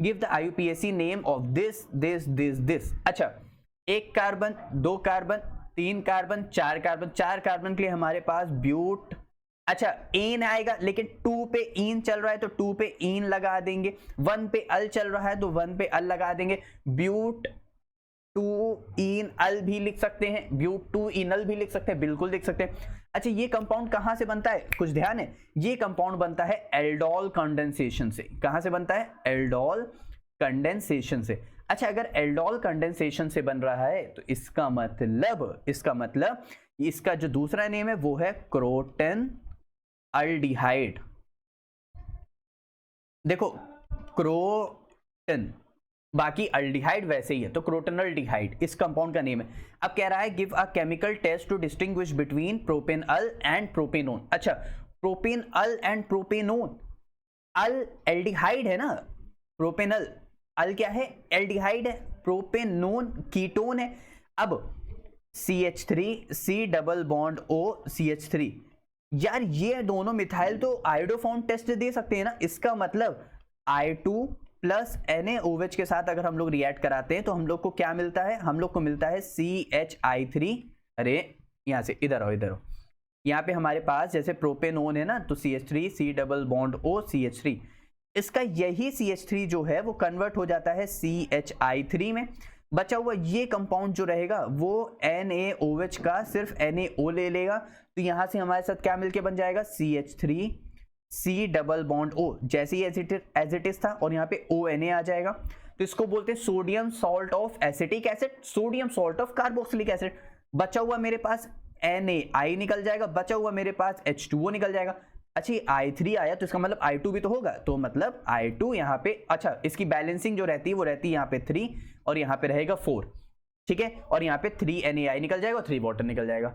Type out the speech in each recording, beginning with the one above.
Give the IUPAC name of this this this this. अच्छा, एक carbon, दो carbon, तीन कार्बन, चार कार्बन, चार कार्बन के लिए हमारे पास ब्यूट, अच्छा एन आएगा, लेकिन 2 पे इन चल रहा है तो 2 पे इन लगा देंगे, 1 पे अल चल रहा है तो 1 पे अल लगा देंगे, ब्यूट 2 इन अल भी लिख सकते हैं, ब्यूट 2 इनल भी लिख सकते हैं, बिल्कुल लिख सकते हैं। अच्छा, ये कंपाउंड कहां से बनता है, कुछ ध्यान है, ये कंपाउंड बनता है एल्डोल कंडेंसेशन से। कहां से बनता है, एल्डोल कंडेंसेशन से। अच्छा, अगर एल्डोल कंडेंसेशन से बन रहा है तो इसका मतलब इसका जो दूसरा नेम है वो है क्रोटन अल्डिहाइड। देखो, क्रोटन, बाकी अल्डिहाइड वैसे ही है, तो क्रोटनल्डिहाइड इस कंपाउंड का नेम है। अब कह रहा है give a chemical test to distinguish between propanal and propanone. अच्छा, प्रोपेनअल एंड प्रोपेनोन, अल एल्डिहाइड है ना, प्रोपेनल, अल क्या है, एल्डिहाइड है, प्रोपेनोन कीटोन है। अब CH3 C double bond O CH3, यार ये दोनों मिथाइल तो आयोडोफॉर्म टेस्ट दे सकते हैं ना, इसका मतलब I2 प्लस NaOH के साथ अगर हम लोग रिएक्ट कराते हैं तो हम लोग को क्या मिलता है, हम लोग को मिलता है CHI3। अरे यहां से इधर आओ, इधर आओ, यहाँ पे हमारे पास जैसे प्रोपेनोन है ना, तो CH3 C double bond O CH3, इसका यही CH3 जो है वो कन्वर्ट हो जाता है CHI3 में। बचा हुआ ये कंपाउंड जो रहेगा वो NaOH का सिर्फ NaO ले लेगा, तो यहां से हमारे साथ क्या मिलके बन जाएगा, CH3 C double bond O, जैसे ही एज इट इज था, और यहाँ पे ONa आ जाएगा। तो इसको बोलते हैं sodium salt of acetic acid, sodium salt of carboxylic acid. बचा हुआ मेरे पास NaI निकल जाएगा, बचा हुआ मेरे पास H2O निकल जाएगा। अच्छा, I3 आया तो इसका मतलब I2 भी तो होगा, तो मतलब I2 यहाँ पे, अच्छा इसकी बैलेंसिंग जो रहती है वो रहती है यहाँ पे 3 और यहाँ पे रहेगा 4, ठीक है, और यहाँ पे 3 NaI निकल जाएगा और 3 वाटर निकल जाएगा।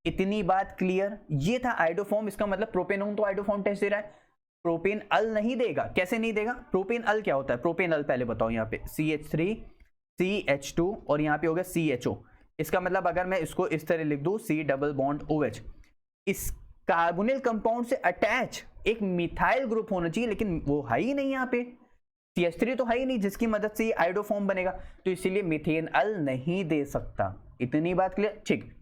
इतनी बात क्लियर, ये था आइडोफॉर्म। इसका मतलब प्रोपेनोन तो आइडोफॉर्म टेस्ट दे रहा है, प्रोपेन अल नहीं देगा। कैसे नहीं देगा, प्रोपेन अल क्या होता है, प्रोपेन अल पहले बताओ, यहाँ पे CH3 CH2 और यहाँ पे हो गया CHO। इसका मतलब अगर मैं इसको इस तरह लिख दूं C डबल बॉन्ड OH, इस कार्बोनिल कंपाउंड से अटैच एक मिथाइल ग्रुप होना चाहिए, लेकिन वो है ही नहीं यहाँ पे, CH3 तो है ही नहीं जिसकी मदद से ये आइडोफॉर्म बनेगा, तो इसीलिए मीथेन अल नहीं दे सकता। इतनी बात क्लियर, ठीक।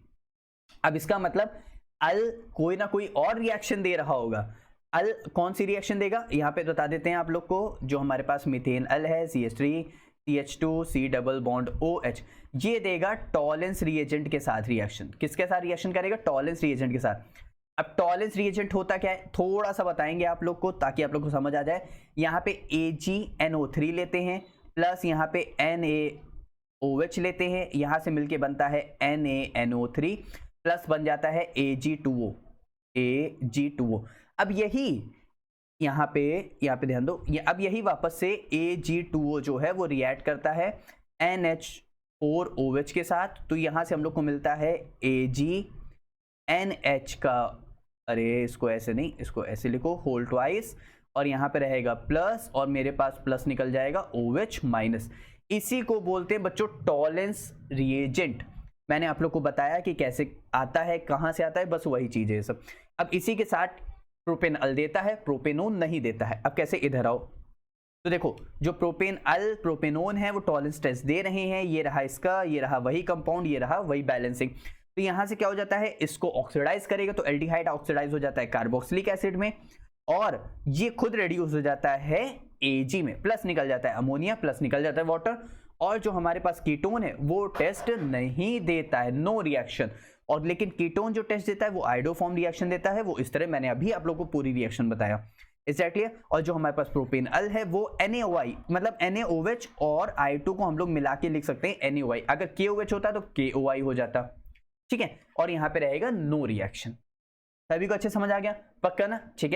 अब इसका मतलब अल कोई ना कोई और रिएक्शन दे रहा होगा, अल कौन सी रिएक्शन देगा, यहाँ पे बता देते हैं आप लोग को। जो हमारे पास मीथेन अल है CH3 CH2 C double bond OH, ये देगा टॉलेंस रिएजेंट के साथ रिएक्शन। किसके साथ रिएक्शन करेगा, टॉलेंस रिएजेंट के साथ। अब टॉलेंस रिएजेंट होता क्या है, थोड़ा सा बताएंगे आप लोग को ताकि आप लोग को समझ आ जाए। यहाँ पे AgNO3 लेते हैं, प्लस यहाँ पे NaOH लेते हैं, यहाँ से मिलके बनता है NaNO3, प्लस बन जाता है Ag2O। अब यही यहाँ पे ध्यान दो, अब यही वापस से Ag2O जो है वो रिएक्ट करता है NH4OH के साथ, तो यहाँ से हम लोग को मिलता है AgNH का, अरे इसको ऐसे नहीं, इसको ऐसे लिखो होल ट्वाइस, और यहाँ पे रहेगा प्लस, और मेरे पास प्लस निकल जाएगा OH माइनस। इसी को बोलते हैं बच्चों टॉलेंस रिएजेंट। मैंने आप लोग को बताया कि कैसे आता है, कहाँ से आता है, बस वही चीज है सब। अब इसी के साथ प्रोपेन अल देता है, प्रोपेनोन नहीं देता है। अब कैसे, इधर आओ, तो देखो जो प्रोपेन अल प्रोपेनोन है वो टॉलेंस टेस्ट दे रहे हैं, ये रहा इसका, ये रहा वही कंपाउंड, ये रहा वही बैलेंसिंग। तो यहां से क्या हो जाता है, इसको ऑक्सीडाइज करेगा तो एल्डिहाइड ऑक्सीडाइज हो जाता है कार्बोक्सिलिक एसिड में, और ये खुद रेड्यूस हो जाता है Ag में, प्लस निकल जाता है अमोनिया, प्लस निकल जाता है वाटर, और जो हमारे पास कीटोन है वो टेस्ट नहीं देता है, नो रिएक्शन। और लेकिन कीटोन जो टेस्ट देता है वो आइडोफॉर्म रिएक्शन देता है, वो इस तरह मैंने अभी आप लोगों को पूरी रिएक्शन बताया, एग्जैक्टली। और जो हमारे पास प्रोपेन अल है वो NaOI, मतलब NaOH और I2 को हम लोग मिला के लिख सकते हैं NaOI। अगर KOH होता तो KOI हो जाता, ठीक है, और यहाँ पे रहेगा नो रिएक्शन। सभी को अच्छे समझ आ गया, पक्का ना, ठीक है।